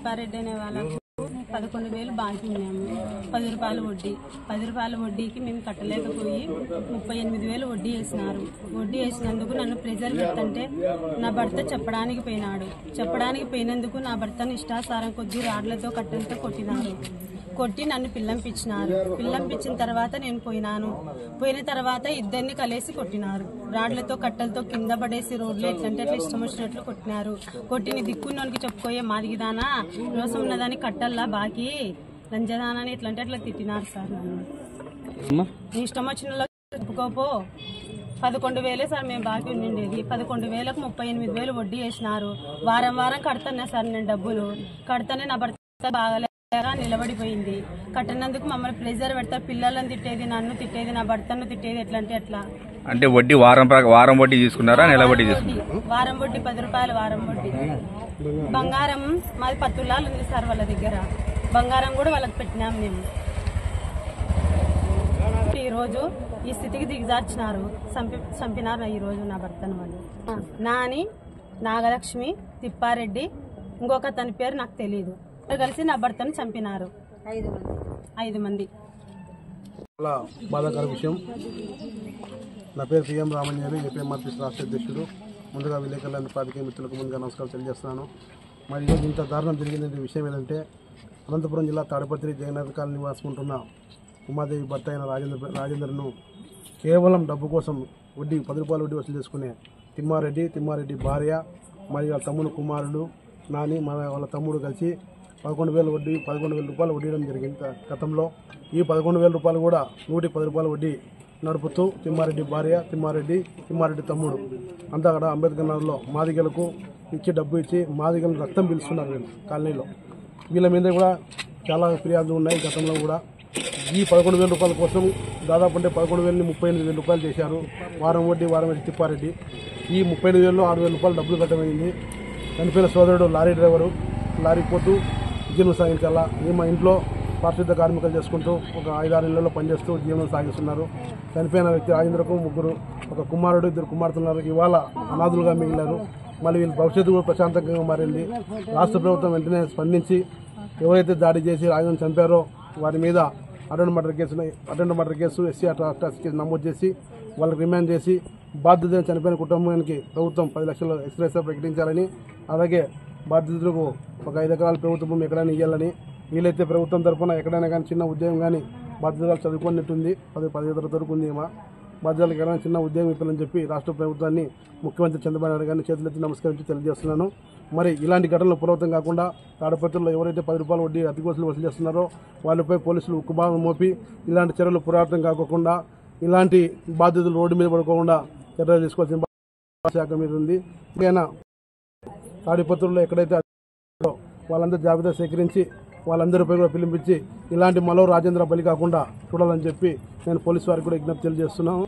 తిప్పారెడ్డి అనే వాళ్ళకు 11,000 బాకీ ఉన్నాము. 10 రూపాయలు వడ్డీ. 10 రూపాయల వడ్డీకి మేము కట్టలేకపోయి 38,000 వడ్డీ వేసినారు. వడ్డీ వేసినందుకు నన్ను ప్రెజర్ పెడుతుంటే నా భర్త చెప్పడానికి పోయినాడు. చెప్పడానికి పోయినందుకు నా భర్తను ఇష్టాసారం కొద్ది రాడ్లతో కట్టెలతో కొట్టినారు. కొట్టి నన్ను పిల్లంపించినారు. పిల్లంపించిన తర్వాత నేను పోయిన తర్వాత ఇద్దరిని కలిసి కొట్టినారు. రాడ్లతో కట్టెలతో కింద పడేసి రోడ్లు ఎట్లంటే అట్లా ఇష్టం వచ్చినట్లు కొట్టినారు. కొట్టిని దిక్కున్నోనికి చెప్పుకోయే మాదిగిదానా లోసం ఉన్నదాన్ని కట్టల్లా బాకీ లంజదానాన్ని ఎట్లంటే అట్లా తిట్టినారు సార్. నన్ను నీ ఇష్టం వచ్చిన చెప్పుకోపో 11,000 సార్ మేము బాకీ ఉండిండేది. 11,000కు 38,000 వడ్డీ వేసినారు. వారం వారం కడతానే సార్ నేను డబ్బులు కడతానే నా భర్త బాగాలే నిలబడిపోయింది. కట్టినందుకు మమ్మల్ని ప్రెజర్ పెడతారు. పిల్లలను తిట్టేది, నన్ను తిట్టేది, నా భర్తను తిట్టేది. ఎట్లా అంటే వడ్డీ వారం వడ్డీ తీసుకున్నారా, నెల వడ్డీ తీసుకున్నారా? వారం వడ్డీ 10 రూపాయలు వారం వడ్డీ. బంగారం మాది 10 తులాలు ఉంది సార్ వాళ్ళ దగ్గర. బంగారం కూడా వాళ్ళకి పెట్టినాం మేము. ఈ రోజు ఈ స్థితికి దిగజార్చినారు. చంపినారు ఈ రోజు నా భర్తను వాళ్ళు. నాని, నాగలక్ష్మి, తిప్పారెడ్డి, ఇంకొక తన పేరు నాకు తెలియదు. కలిసి నా భర్తను చంపినారు. 5 మంది. చాలా బాధాకర విషయం. నా పేరు సీఎం రామంజలి, ఏపీఎంఆర్పీఎస్ రాష్ట్ర అధ్యక్షుడు. ముందుగా విలేకరుల పాతికేయ మిత్రులకు ముందుగా నమస్కారం తెలియజేస్తున్నాను. మరి ఈరోజు ఇంత దారుణం జరిగింది విషయం ఏంటంటే, అనంతపురం జిల్లా తాడిపత్రి జగన్నాథ్ కాలనీ నివాసం ఉంటున్న ఉమాదేవి భర్త అయిన రాజేందర్ను కేవలం డబ్బు కోసం 10 రూపాయల వడ్డీ వసూలు చేసుకునే తిమ్మారెడ్డి భార్య మరియు వాళ్ళ తమ్ముడు కుమారుడు నాని వాళ్ళ తమ్ముడు కలిసి 11,000 రూపాయలు వడ్డీ ఇవ్వడం జరిగింది. గతంలో ఈ 11,000 రూపాయలు కూడా 110 రూపాయల వడ్డీ నడుపుతూ తిమ్మారెడ్డి భార్య, తిమ్మారెడ్డి తమ్ముడు అంతా కూడా అంబేద్కర్ నగర్లో మాదిగలకు డబ్బు ఇచ్చి మాదిగలను రక్తం పీలుస్తున్నారు వీళ్ళు కాలనీలో. వీళ్ళ మీద కూడా చాలా ఫిర్యాదులు ఉన్నాయి. గతంలో కూడా ఈ 11,000 రూపాయల కోసం దాదాపు అంటే 11,000ని 38,000 రూపాయలు చేశారు. వారం వడ్డీ తిప్పారెడ్డి. ఈ 38,000లో 6,000 రూపాయలు డబ్బులు కట్టమైంది. చనిపోయిన సోదరుడు లారీ డ్రైవరు, లారీ పోతూ జీవనం సాగించాలా. మా ఇంట్లో పారిశుద్ధ కార్మికులు చేసుకుంటూ ఒక 5-6 ఇళ్లలో పనిచేస్తూ జీవనం సాగిస్తున్నారు. చనిపోయిన వ్యక్తి రాజేంద్రకు ముగ్గురు, ఒక కుమారుడు, 2 కుమార్తెలున్నారు. ఇవాళ అనాథులుగా మిగిలారు. మళ్ళీ వీళ్ళ భవిష్యత్తు కూడా ప్రశాంతంగా మారింది. రాష్ట్ర ప్రభుత్వం వెంటనే స్పందించి ఎవరైతే దాడి చేసి రాజేంద్ర చంపారో వారి మీద attempt murder case SC atrocity case నమోదు చేసి వాళ్ళకి రిమాండ్ చేసి బాధితులైన చనిపోయిన కుటుంబానికి ప్రభుత్వం 10 లక్షల ఎక్స్గ్రేషియా ప్రకటించాలని, అలాగే బాధితులకు ఒక 5 ఎకరాల ప్రభుత్వ భూమి ఎక్కడైనా ఇవ్వాలని, వీలైతే ప్రభుత్వం తరఫున ఎక్కడైనా కానీ చిన్న ఉద్యోగం కానీ బాధితులు చదువుకున్నట్టుంది 10 తరగతి వరకు ఉంది. బాధ్యతలకు ఎక్కడైనా చిన్న ఉద్యోగం ఇవ్వాలని చెప్పి రాష్ట్ర ప్రభుత్వాన్ని ముఖ్యమంత్రి చంద్రబాబు నాయుడు గారిని చేతులెత్తి నమస్కరించి తెలియజేస్తున్నాను. మరి ఇలాంటి ఘటనలు పురోగతం కాకుండా తాడిపత్రిలో ఎవరైతే 10 రూపాయల వడ్డీ అతి కోసులు వసూలు చేస్తున్నారో వాళ్ళపై పోలీసులు ఉక్కుబాదం మోపి ఇలాంటి చర్యలు పురోగతం కాకుండా ఇలాంటి బాధ్యతలు రోడ్డు మీద పడుకోకుండా చర్యలు తీసుకోవాల్సిన శాఖ మీద ఉంది. ఇంకైనా తాడిపత్రుల్లో ఎక్కడైతే వాళ్ళందరూ జాబితా సేకరించి వాళ్ళందరిపై కూడా పిలిపించి ఇలాంటి మరో రాజేంద్ర బలి కాకుండా చూడాలని చెప్పి నేను పోలీసు వారికి కూడా విజ్ఞప్తి తెలియజేస్తున్నాను.